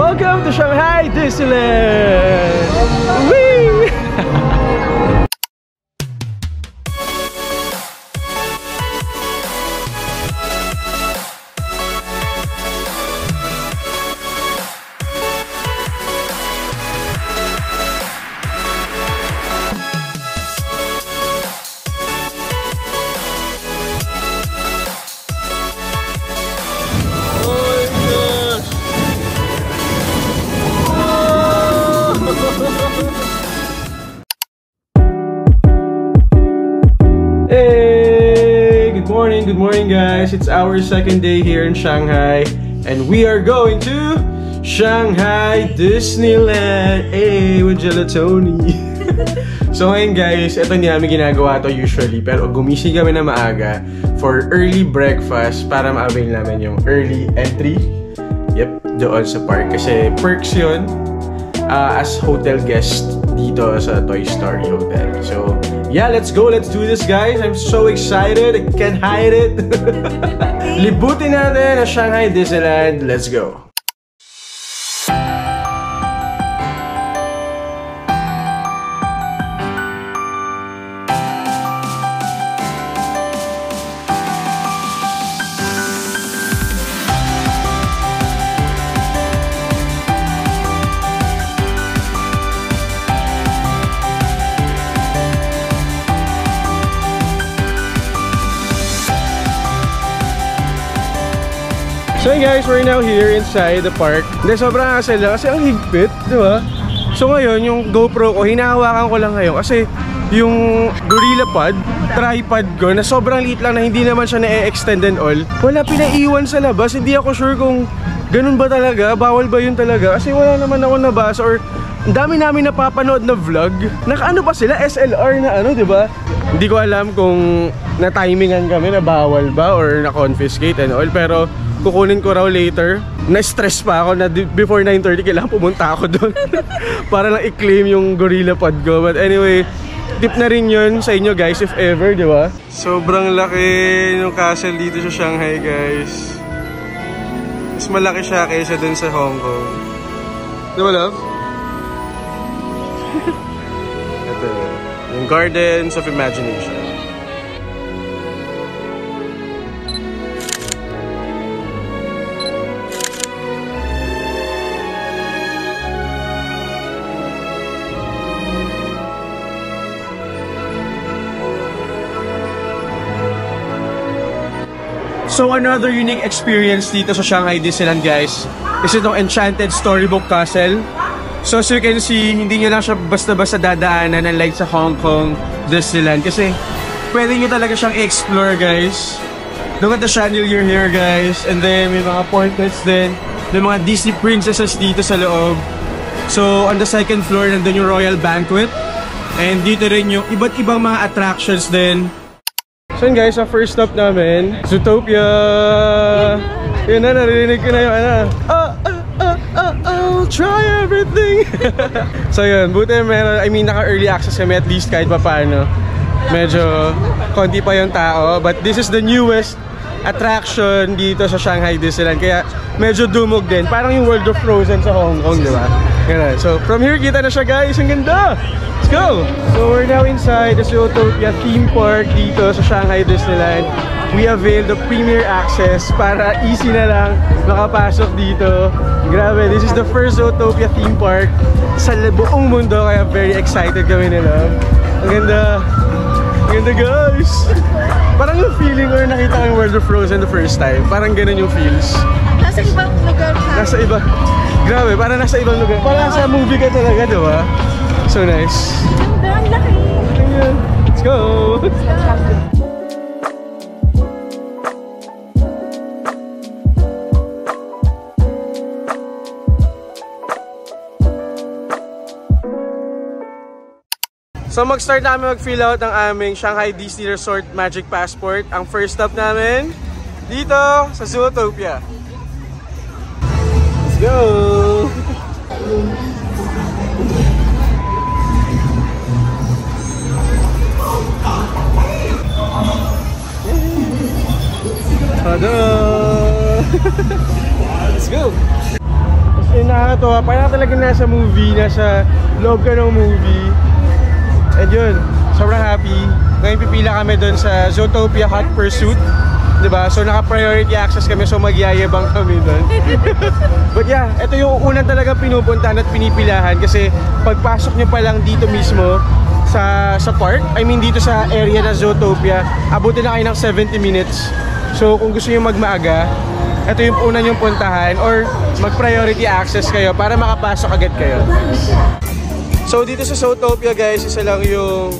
Welcome to Shanghai Disneyland! Whee! Hey! Good morning guys! It's our second day here in Shanghai and we are going to Shanghai Disneyland! Hey! With Gelatoni! So ngayon guys, ito hindi namin ginagawa to usually pero gumising kami na maaga for early breakfast para ma-avail namin yung early entry. Yep, doon sa park kasi perks yun as hotel guest dito sa Toy Story Hotel. So yeah, let's go. Let's do this, guys. I'm so excited. I can't hide it. Libutin natin ang Shanghai Disneyland. Let's go. So guys, we're now here inside the park. Hindi, sobrang hassle lang kasi ang higpit, di ba? So ngayon, yung GoPro ko, hinahawakan ko lang ngayon kasi yung Gorilla Pod, tripod ko, na sobrang liit lang na hindi naman siya na-extend and all, wala pinaiwan sa labas. Hindi ako sure kung ganun ba talaga, bawal ba yun talaga kasi wala naman ako nabasa or ang dami namin napapanood na vlog. Naka-ano pa sila, SLR na ano, di ba? Hindi ko alam kung na-timingan kami na bawal ba or na-confiscate and all, pero kukunin ko raw later. Na-stress pa ako na before 9:30 kailangan pumunta ako doon para lang i-claim yung Gorilla Pod ko. But anyway, tip na rin yun sa inyo guys if ever, di ba? Sobrang laki yung castle dito sa Shanghai guys. Mas malaki siya kaysa dun sa Hong Kong. Di ba love? Ito, yung Gardens of Imagination. So another unique experience dito sa Shanghai Disneyland guys is itong Enchanted Storybook Castle. So as you can see, hindi nyo lang siya basta-basta dadaanan unlike sa Hong Kong Disneyland kasi pwede nyo talaga siyang i-explore guys. Look at the chandelier here guys, and then may mga portraits din, may mga Disney princesses dito sa loob. So on the second floor nandun yung Royal Banquet and dito rin yung iba't ibang mga attractions din. So yun guys, ang first stop namin, Zootopia! Yun na, narinig ko na yung ano. I'll try everything! So yun, buti meron, naka-early access kami at least kahit pa paano. Medyo konti pa yung tao, but this is the newest attraction dito sa Shanghai Disneyland. Kaya medyo dumog din, parang yung World of Frozen sa Hong Kong, di ba? Ganun. So from here, kita na siya guys, ang ganda! Let's go! So we're now inside the Zootopia theme park dito sa Shanghai Disneyland. We avail the premier access para easy na lang makapasok dito. Grabe, this is the first Zootopia theme park sa buong mundo kaya very excited kami nila. Ang ganda! Ang ganda guys! Parang yung feeling or nakita ko yung World of Frozen the first time. Parang ganun yung feels. Nasa ibang lugar ka. Nasa iba. Grabe, parang nasa ibang lugar. Parang nasa movie ka talaga, diba? So nice. Ang laki. Let's go! So mag-start namin mag-fill out ang aming Shanghai Disney Resort Magic Passport. Ang first stop namin dito sa Zootopia. Let's go! Tada! Let's go! Kasi nakakatawa. Parang talaga nasa movie, nasa loob ka ng movie. And yun, sobrang happy. Ngayon pipila kami doon sa Zootopia Hot Pursuit. Diba? So naka-priority access kami, so magyayabang kami doon. But yeah, ito yung unang talagang pinupuntahan at pinipilahan kasi pagpasok nyo pa lang dito mismo sa park, I mean dito sa area na Zootopia, abutin na kayo ng 70 minutes. So kung gusto nyo magmaaga, ito yung una nyong puntahan or mag-priority access kayo para makapasok agad kayo. So dito sa Zootopia guys, isa lang yung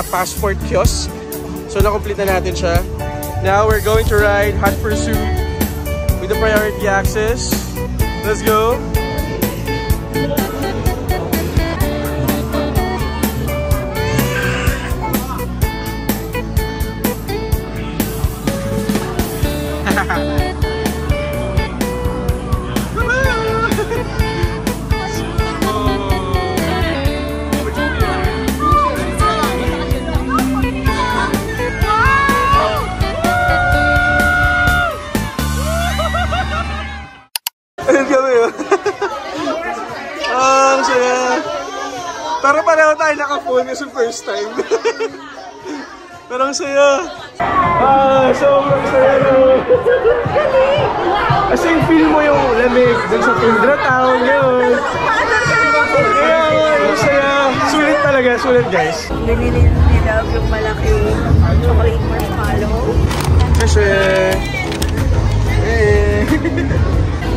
passport kiosk. So nakomplete na natin siya. Now we're going to ride Hot Pursuit with the priority access. Let's go! Pero pareho tayo naka-phone kasi first time. Pero ang saya. Sobrang saya no. As in, feel mo yung lamig dun sa Tundra Town yun. Kaya yung saya. Sulit talaga, sulit guys. Binili nila yung malaking chocolate marshmallow. Kasi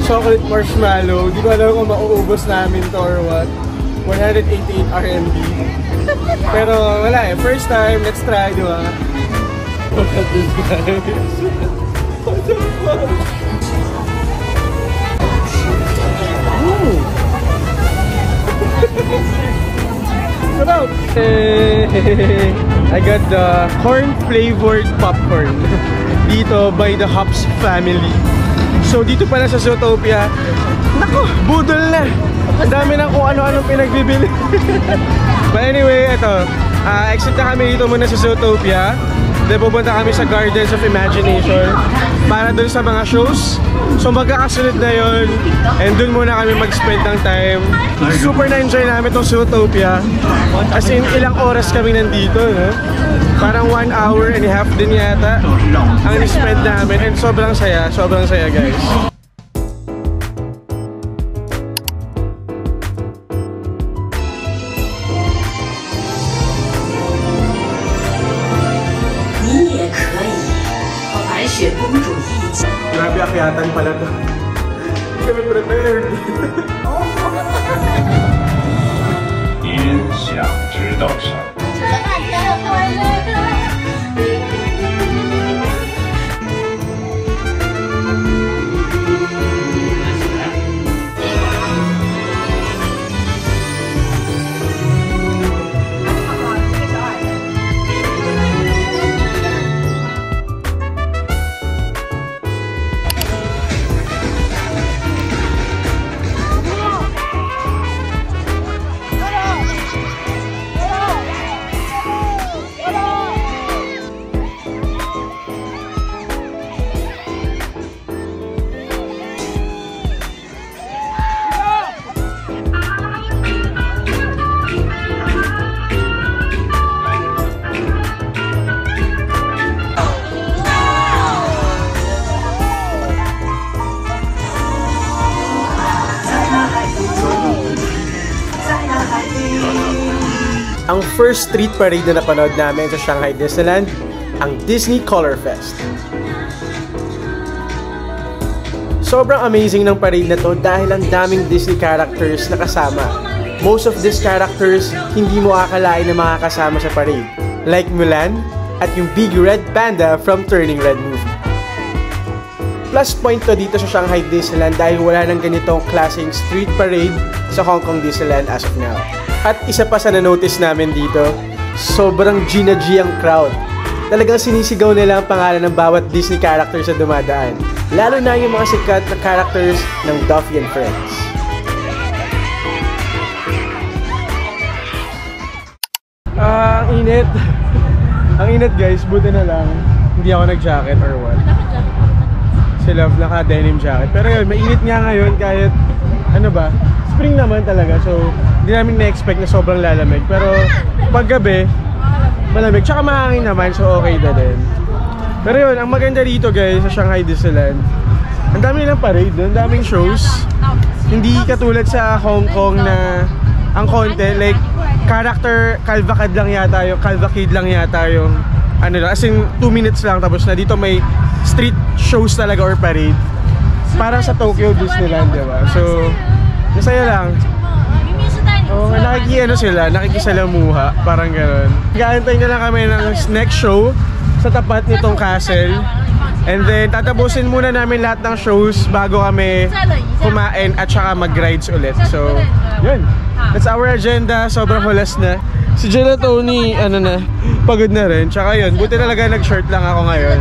chocolate marshmallow. Di ko alam kung mauubos namin to or what. 188 RMB. Pero wala eh. First time, let's try, di ba? Look at this guys. What the fuck? Sarap! I got the corn-flavored popcorn dito by the Hops family. So dito pala sa Zootopia, naku, budol na! Ang dami na kung ano-anong pinagbibili. But anyway, ito. Exit na kami dito muna sa Zootopia. Then pupunta kami sa Gardens of Imagination para dun sa mga shows. So magkakasunod na yun. And dun muna kami mag-spend ng time. Super na-enjoy namin itong Zootopia. As in, ilang oras kami nandito, no? Parang 1 hour and a half din yata ang ni-spend namin. And sobrang saya guys. Grabe akyatan pala to. Hindi kami prepared. 您想知道什么？ Ang first street parade na napanood namin sa Shanghai Disneyland, ang Disney Color Fest. Sobrang amazing ng parade na to dahil ang daming Disney characters na kasama. Most of these characters, hindi mo akalain na makakasama sa parade. Like Mulan at yung Big Red Panda from Turning Red movie. Plus point to dito sa Shanghai Disneyland dahil wala nang ganitong klaseng street parade sa Hong Kong Disneyland as of now. At isa pa sa na-notice namin dito, sobrang Gina G ang crowd. Talagang sinisigaw nila ang pangalan ng bawat Disney character sa dumadaan. Lalo na yung mga sikat na characters ng Duffy and Friends. Ang init. Ang init guys, buti na lang. Hindi ako nag-jacket or what. Si Love naka-denim jacket. Pero yun, mainit nga ngayon kahit ano ba, spring naman talaga. So, hindi namin na-expect na sobrang lalamig. Pero, paggabi, malamig. Tsaka mahangin naman, so okay na din. Pero yun, ang maganda dito guys, sa Shanghai Disneyland, ang dami nilang parade, ang daming shows. Hindi katulad sa Hong Kong na ang konti, like, character, Calvacid lang yata yung ano lang, as in 2 minutes lang tapos na. Dito may street shows talaga or parade. Parang sa Tokyo Disneyland, diba? So, masaya lang. Oh, nakikisalamuha, parang gano'n. Gaantay na lang kami ng next show sa tapat nitong castle. And then, tatapusin muna namin lahat ng shows bago kami kumain at saka mag-rides ulit. So, yun. That's our agenda. Sobrang hulas na. Si Jenna Tony, pagod na rin. Tsaka yun, buti talaga nag-shirt lang ako ngayon.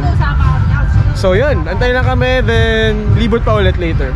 So yun, antay lang kami, then libot pa ulit later.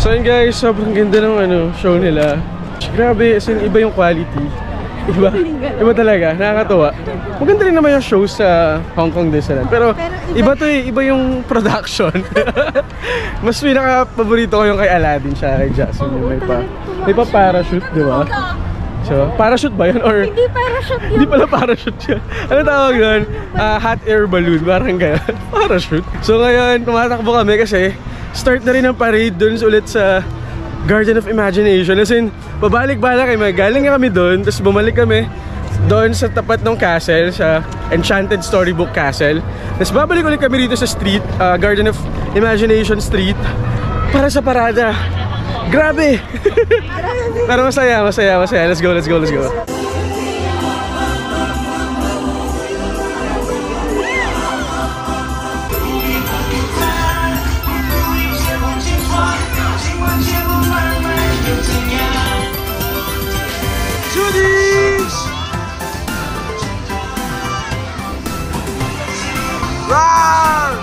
So yun guys, sobrang ganda ng show nila. Grabe, as in, iba yung quality. Iba talaga, nakakatuwa. Maganda rin naman yung show sa Hong Kong Disneyland. Pero iba to eh, iba yung production. Mas pinaka-paborito ko yung kay Aladdin siya, kay Jasmine. May pa parachute, di ba? So, parachute ba yun? Or Hindi parachute yun. hindi pala parachute yun. Ano tawag doon? Hot air balloon. Parang gano'n. Parachute. So ngayon, tumatakbo kami kasi start na rin ang parade dun ulit sa Garden of Imagination. As in, pabalik-balik kami. Galing kami doon, tapos bumalik kami doon sa tapat ng castle, sa Enchanted Storybook Castle. Tapos babalik ulit kami rito sa street, Garden of Imagination Street, para sa parada. Grabe! Pero masaya. Let's go. Judy's! Wow!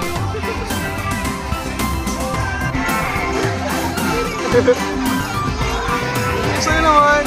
Sa'yo naman!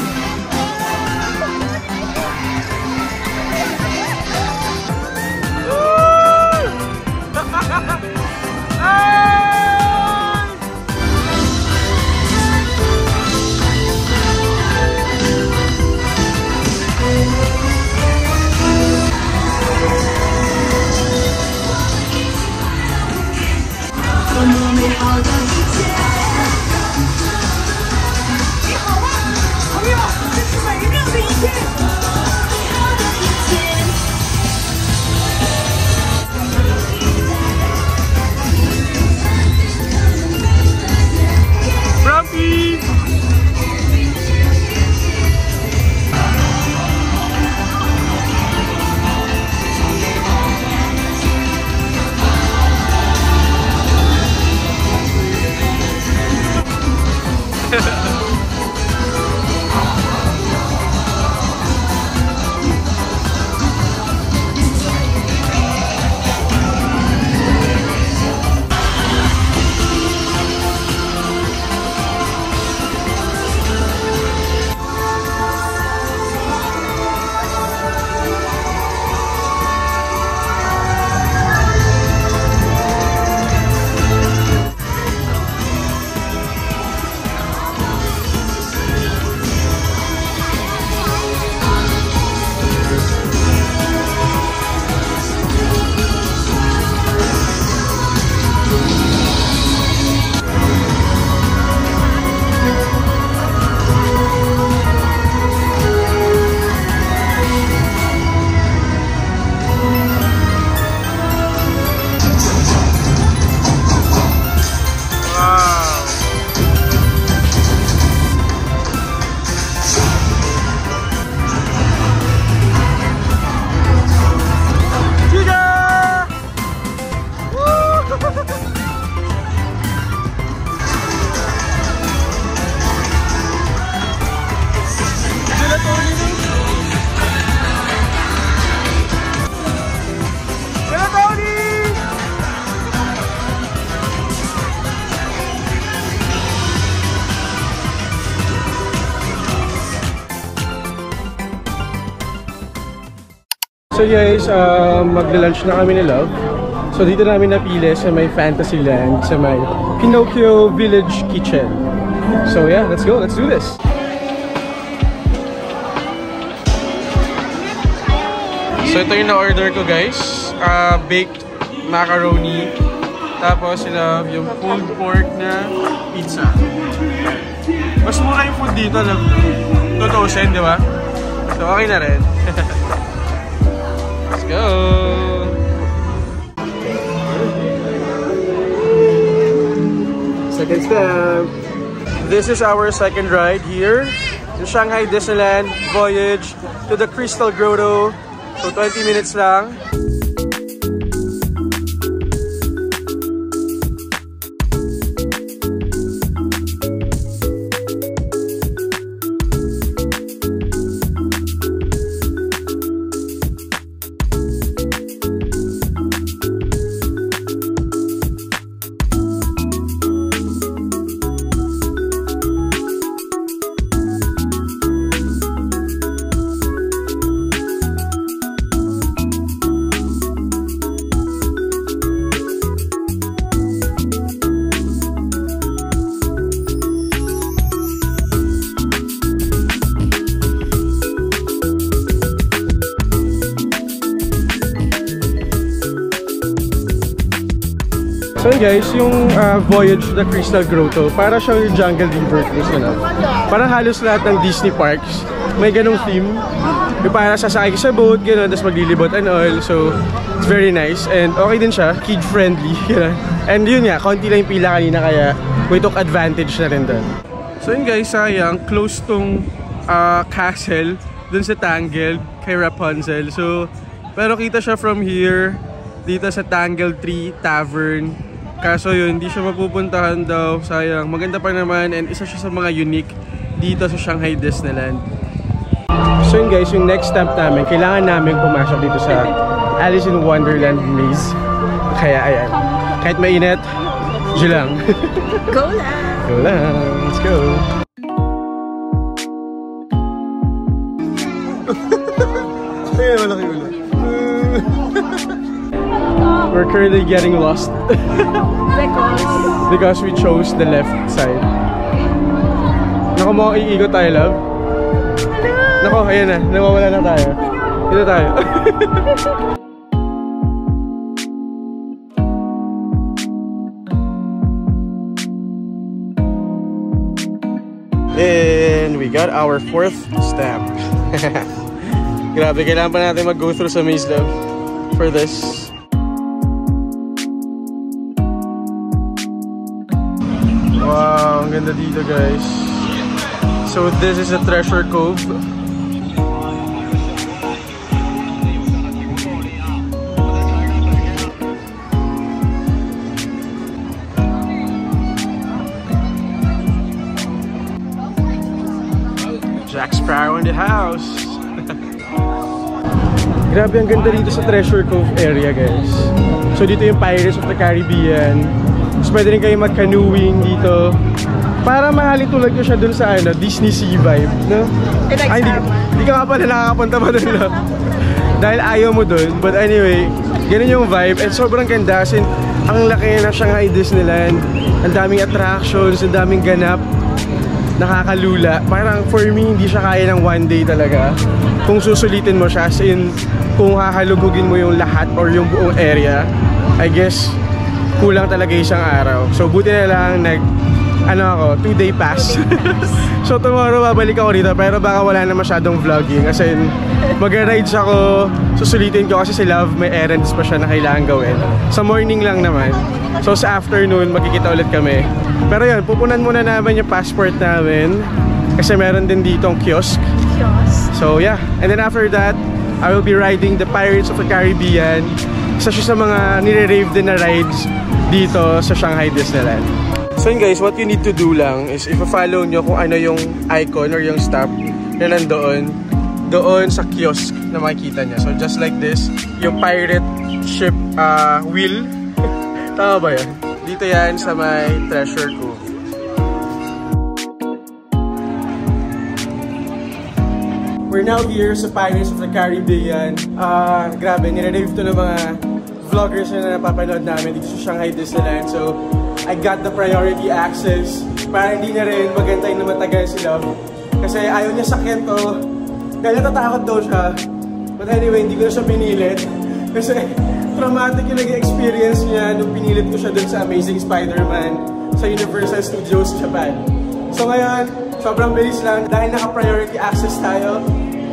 So guys, magla-lunch na kami ni Love. So dito namin napili sa may Fantasyland, sa may Pinocchio Village Kitchen. So yeah, let's go, let's do this! So ito yung na-order ko guys, baked macaroni, tapos yung pulled pork na pizza. Mas mura yung food dito, Love. 2,000, di ba? So okay na rin. Let's go! Second step. This is our second ride here in Shanghai Disneyland Voyage to the Crystal Grotto. So 20 minutes lang. So guys, yung Voyage to the Crystal Grotto, para siyang yung Jungle River Cruise, you know? Parang halos lahat ng Disney parks may ganong theme. Yung para sasakay sa boat, gano'n, tapos maglilibot and all. So, it's very nice. And okay din siya, kid-friendly, gano'n. And yun nga, konti lang yung pila kanina, kaya we took advantage na rin doon. So yun guys, sayang, close tong castle dun sa Tangled, kay Rapunzel. So, pero kita siya from here, dito sa Tangled Tree Tavern. Kaso yun, hindi siya mapupuntahan daw. Sayang, maganda pa naman and isa siya sa mga unique dito sa Shanghai Disneyland. So yun guys, yung next stop namin, kailangan namin pumasok dito sa Alice in Wonderland Maze. Kaya ayan, kahit mainit, dyan lang. Go lang! Go lang, let's go! Ayun, malaki ulo. We're currently getting lost. Because we chose the left side. Naku mo, iikot tayo, love. Naku, ayan na, nawawala na tayo. Dito tayo. And we got our 4th stamp. Grabe, kailangan pa natin mag-go through sa maze, love, for this. Wow, ang ganda dito guys. So this is a treasure cove. Jack Sparrow in the house. Grabe, ang ganda dito sa Treasure Cove area guys. So dito yung Pirates of the Caribbean. So pwede rin kayo mag-canoeing dito. Para mahalin tulad ko siya dun sa Disney Sea vibe, no? Ay, hindi ka nga pala nakakapunta pa dun, no? Dahil ayaw mo dun. But anyway, ganun yung vibe. And sobrang ganda kasi ang laki na Shanghai Disneyland. Ang daming attractions, ang daming ganap. Nakakalula. Parang for me, hindi siya kaya ng one day talaga. Kung susulitin mo siya, as in, kung hahalugugin mo yung lahat or yung buong area, I guess, kulang talaga isang araw. So buti na lang ako, 2-day pass. So tomorrow babalik ako dito, pero baka wala na masyadong vlogging. As in, mag-rides ako, susulitin ko kasi si Love may errands pa siya na kailangan gawin. Sa morning lang naman. So sa afternoon, magkikita ulit kami. Pero yun, pupunan muna namin yung passport namin. Kasi meron din ditong kiosk. So yeah, and then after that, I will be riding the Pirates of the Caribbean. Isa siya sa mga nire-rave din na rides dito sa Shanghai Disneyland. So yun guys, what you need to do lang is i-follow nyo kung ano yung icon or yung stop na nandoon doon sa kiosk na makikita nyo. So just like this, yung pirate ship wheel. Tama ba yan? Dito yan sa may Treasure Cove. We're now here sa Pirates of the Caribbean. Grabe, nire-rave to ng mga vloggers na napapanood namin dito sa Shanghai Disneyland. So, I got the priority access para hindi na rin magantay na matagal si Love. Kasi ayaw niya sakyan to. Dahil natatakot daw siya. But anyway, hindi ko na siya pinilit. Kasi traumatic yung nag-experience niya nung pinilit ko siya dun sa Amazing Spider-Man sa Universal Studios Japan. So ngayon, sobrang bilis lang dahil naka-priority access tayo.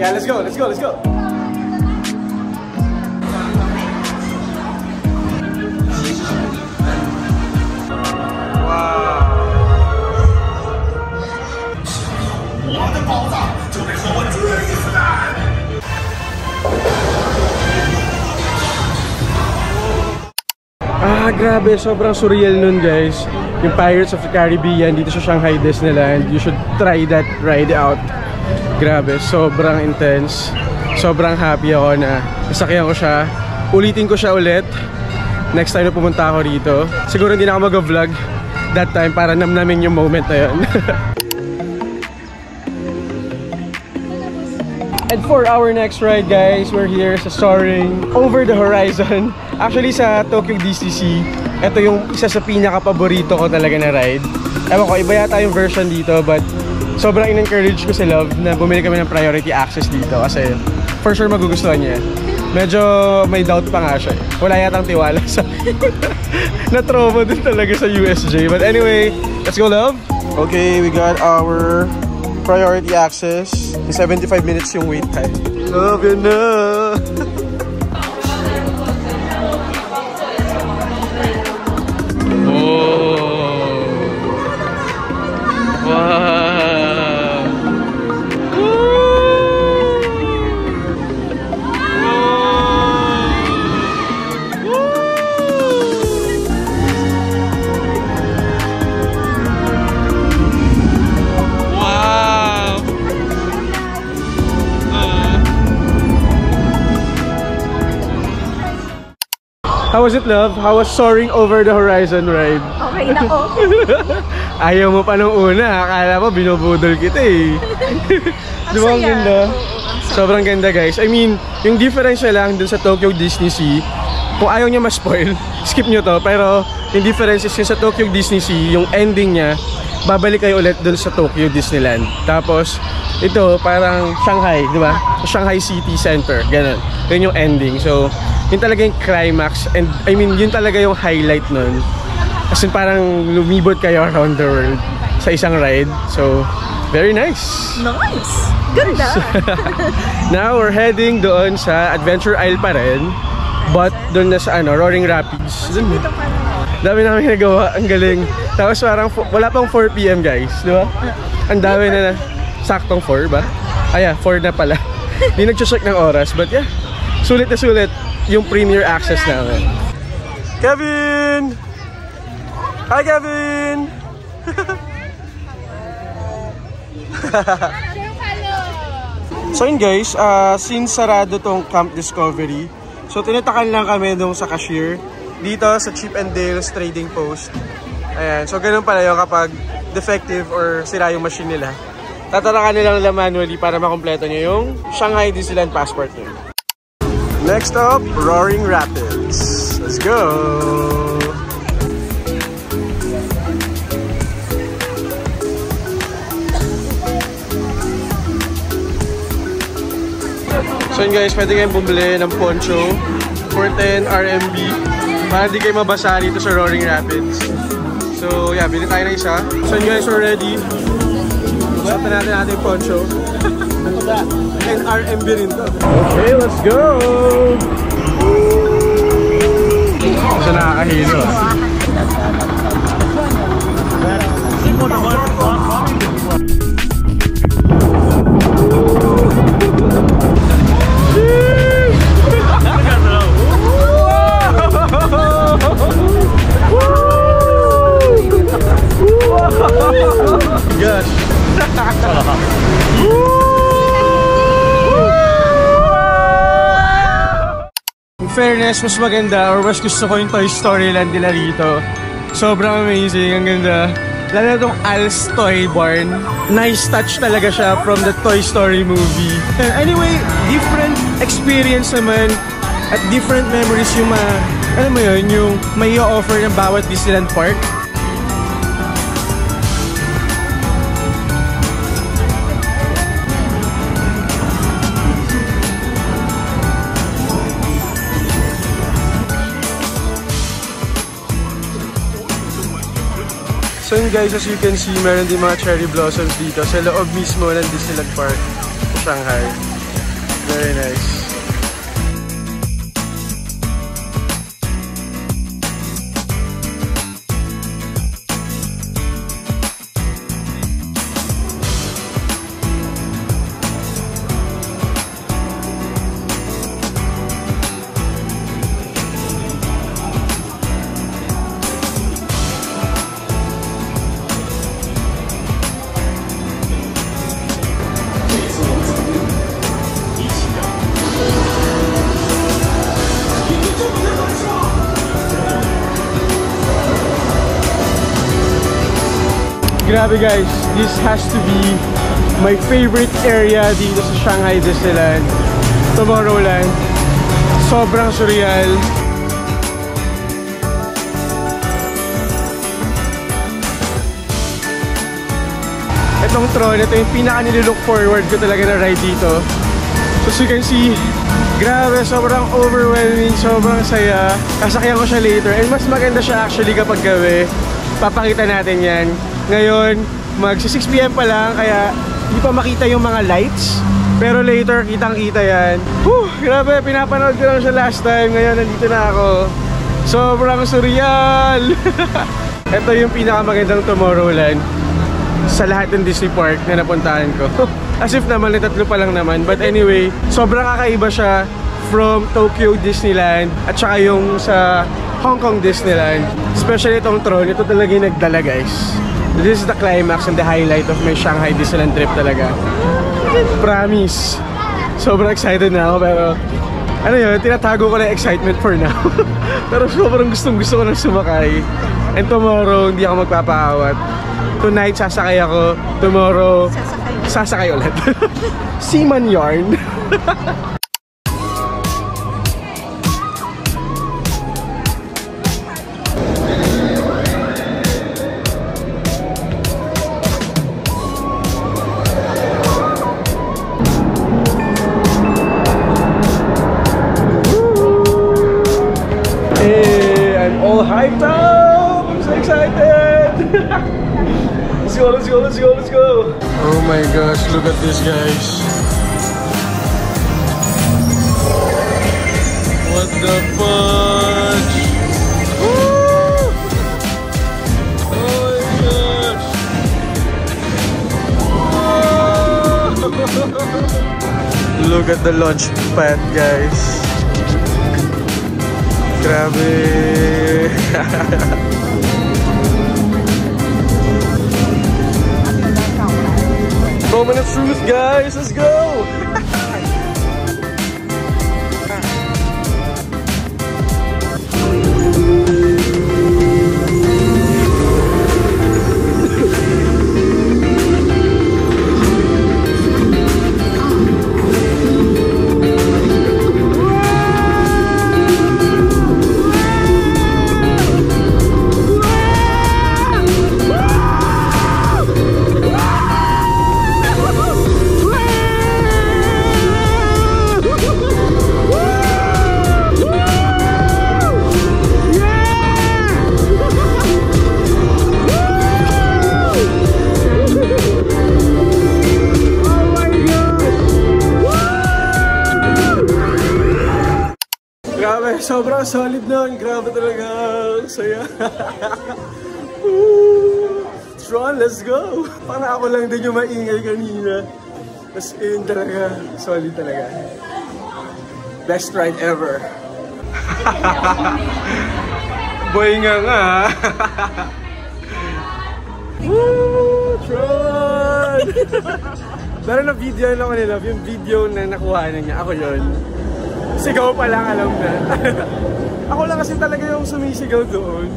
Yeah, let's go, let's go, let's go! Grabe, sobrang surreal nun guys. Yung Pirates of the Caribbean dito sa Shanghai Disneyland. You should try that ride out. Grabe, sobrang intense. Sobrang happy ako na nasakyan ko siya. Ulitin ko siya ulit next time na pumunta ako rito. Siguro hindi na ako mag-vlog that time para namnamin yung moment na yun. And for our next ride guys, we're here sa Soaring Over the Horizon. Actually sa Tokyo DCC, ito yung isa sa pinaka-paborito ko talaga na ride. Ewan ko, iba yata yung version dito, but sobrang in-encourage ko si Love na bumili kami ng priority access dito kasi for sure magugustuhan niya. medyo may doubt pa nga siya. Wala yatang tiwala sa na-trauma din talaga sa USJ. But anyway, let's go, love. Okay, we got our priority access. 75 minutes yung wait time. Love you na! How was it, love? How was soaring over the horizon ride? Okay na ako. Ayaw mo pa nung una. Akala mo binubudol kita eh. Di ba ang ganda? Sobrang ganda, guys. I mean, yung difference lang dun sa Tokyo Disney Sea, kung ayaw niya ma-spoil, skip nyo to. Pero yung difference is yung sa Tokyo Disney Sea, yung ending niya, babalik kayo ulit dun sa Tokyo Disneyland. Tapos, ito parang Shanghai, di ba? Shanghai City Center, ganun. Yun yung ending. So, yun talaga yung climax. And I mean, yun talaga yung highlight nun. As in, parang lumibot kayo around the world sa isang ride. So, very nice. Nice! Ganda! Now, we're heading doon sa Adventure Isle pa rin. But doon na sa Roaring Rapids. Dun, dami namin nagawa. Ang galing. Tapos parang wala pang 4 PM guys. Di ba? Ang dami na saktong 4 ba? Ay, 4 na pala. Hindi nag-check ng oras. But yeah, sulit na sulit yung premier access namin. Kevin! Hi, Kevin! So yun guys, since sarado tong Camp Discovery, so tinatakan lang kami nung sa cashier dito sa Chip and Dale's Trading Post. Ayan, so ganun pala yung kapag defective or sira yung machine nila. Tatarakan nilang nila manually para makompleto nyo yung Shanghai Disneyland passport nyo. Next up, Roaring Rapids. Let's go! So yun guys, pwede kayong bumili ng poncho for 10 RMB para di kayo mabasa dito sa Roaring Rapids. So yeah, bili tayo ng isa. So yun guys, we're ready. Suot na natin ating poncho. 10 RMB rin to. Okay, let's go! So nakakahilo. Gosh. In fairness, mas maganda or mas gusto ko yung Toy Story Land nila rito. Sobrang amazing, ang ganda. Lalo na itong Al's Toy Barn. Nice touch talaga siya from the Toy Story movie. Anyway, different experience naman at different memories yung alam mo yun, yung may i-offer ng bawat Disneyland Park. So yun guys, as you can see, meron din mga cherry blossoms dito sa loob mismo ng Disneyland Park sa Shanghai. Very nice. Grabe guys, this has to be my favorite area dito sa Shanghai Disneyland, Tomorrowland. Sobrang surreal. Itong Tron, ito yung pinaka nililook forward ko talaga na ride dito. So as you can see, Grabe, sobrang overwhelming, sobrang saya. Sasakyan ko siya later and mas maganda siya actually kapag gabi. Papakita natin yan. Ngayon, mag 6 PM pa lang kaya hindi pa makita yung mga lights. Pero later, kitang-kita yan. Grabe, pinapanood ko lang siya last time. Ngayon, nandito na ako. Sobrang surreal! Ito yung pinakamagandang Tomorrowland sa lahat ng Disney Park na napuntahan ko. As if naman, tatlo pa lang naman. But anyway, sobrang kakaiba siya from Tokyo Disneyland at saka yung sa Hong Kong Disneyland. Especially itong throne, ito talaga yung nagdala guys. This is the climax and the highlight of my Shanghai Disneyland trip talaga. Promise. Sobrang excited na ako pero ano yun, tinatago ko na excitement for now. Pero sobrang gustong gusto ko nang sumakay. And tomorrow, hindi ako magpapaawat. Tonight, sasakay ako. Tomorrow, sasakay ulit. Seaman yarn. Hyped up! I'm so excited! Let's go, let's go, let's go, let's go! Oh my gosh, look at this guys! What the fudge! Woo! Oh my gosh! Whoa! Look at the launch pad guys! Grabe! Moment of truth, guys! Let's go! Sobrang solid nun. Grabe talaga. Saya. Tron, let's go. Parang ako lang din yung maingay kanina. As in talaga. Solid talaga. Best ride ever. Boy nga. Woo! Tron! Pero na video lang ako nila. Yung video na nakuha na niya. Ako yun. Sigaw pa lang, alam na. Ako lang kasi talaga yung sumisigaw doon.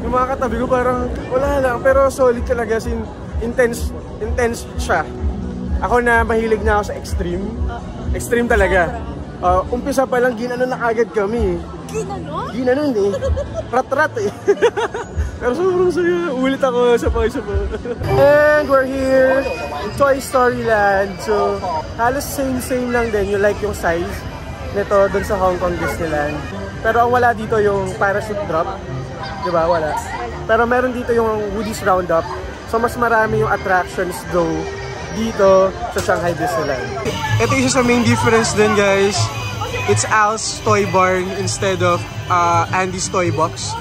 Yung mga katabi ko parang wala lang. Pero solid talaga. Intense siya. Ako na mahilig na ako sa extreme. Extreme talaga. Umpisa pa lang, ginanon na agad kami. Ginanon? Ginanon eh. Rat-rat eh. Pero sobrang saya. Ulit ako sa pa. And we're here in Toy Story Land. So, halos same lang din. You like yung size nito dun sa Hong Kong Disneyland. Pero ang wala dito yung parachute drop. Diba? Wala. Pero meron dito yung Woody's Roundup. So, mas marami yung attractions though dito sa Shanghai Disneyland. Ito isa sa main difference din guys. It's Al's Toy Barn instead of Andy's Toy Box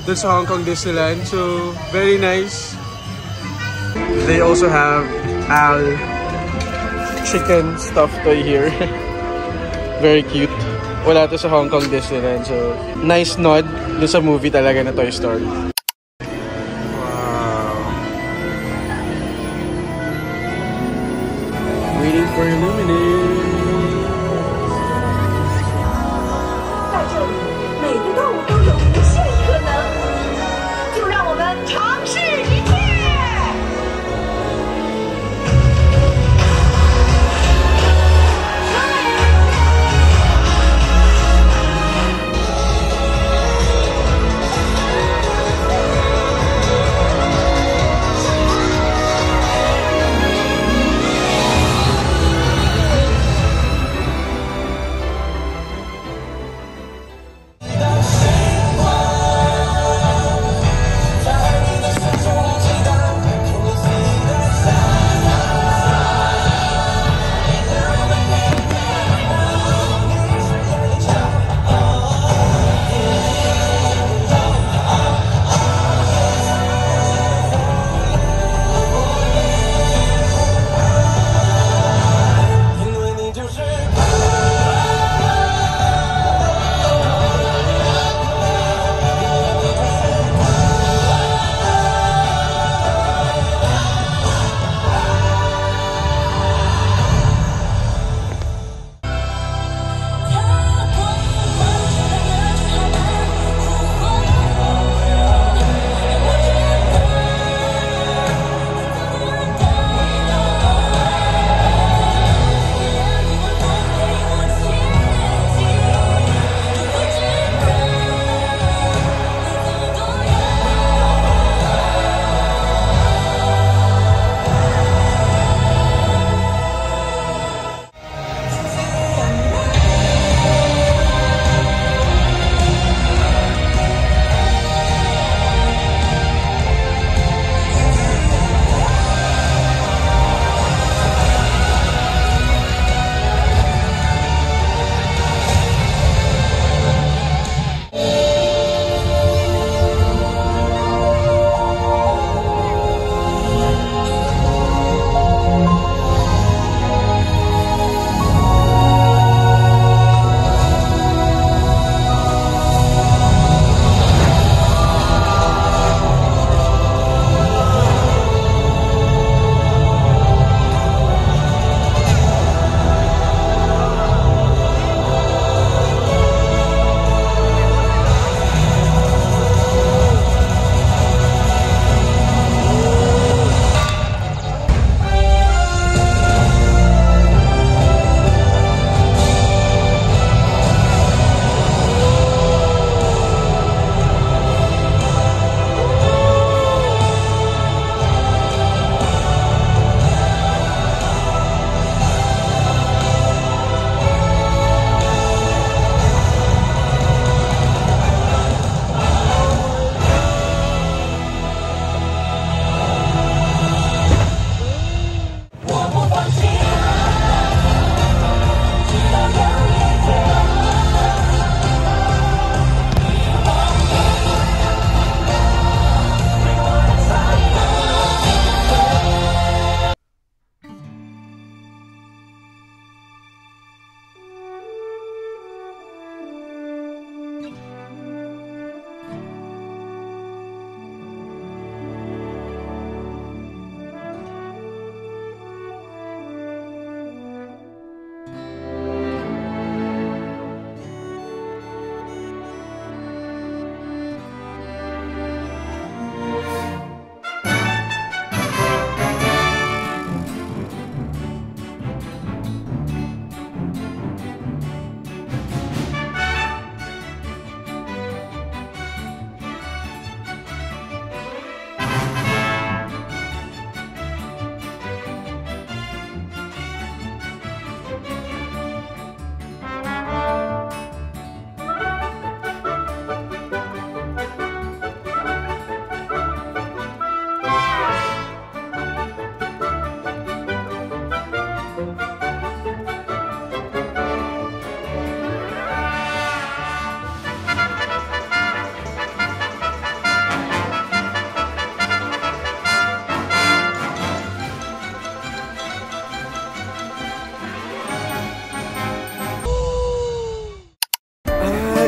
dun sa Hong Kong Disneyland. So, very nice. They also have Al chicken stuffed toy here. Very cute. Wala to sa Hong Kong Disneyland. So, nice nod dun sa movie talaga na Toy Story. Waiting for Illuminate. 在这里，每个动物都有无限可能，就让我们尝试一切。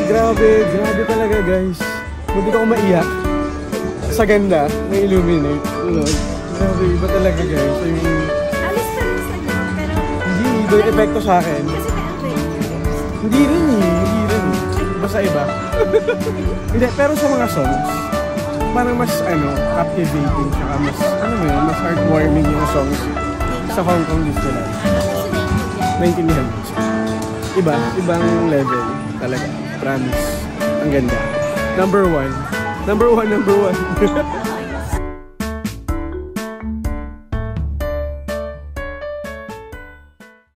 grabe talaga guys. Hindi ko maiyak. Sa ganda, may illuminate. Grabe, iba talaga guys. I mean, Alis pa rin sa iyo, pero... hindi, iba yung epekto sa akin. Kasi may adventure. Hindi rin. Basta iba. Hindi, pero sa mga songs, parang mas captivating, saka mas, mas heartwarming yung songs sa Hong Kong Disneyland. Naintindihan mo. Ibang level talaga. Promise. Ang ganda. Number one.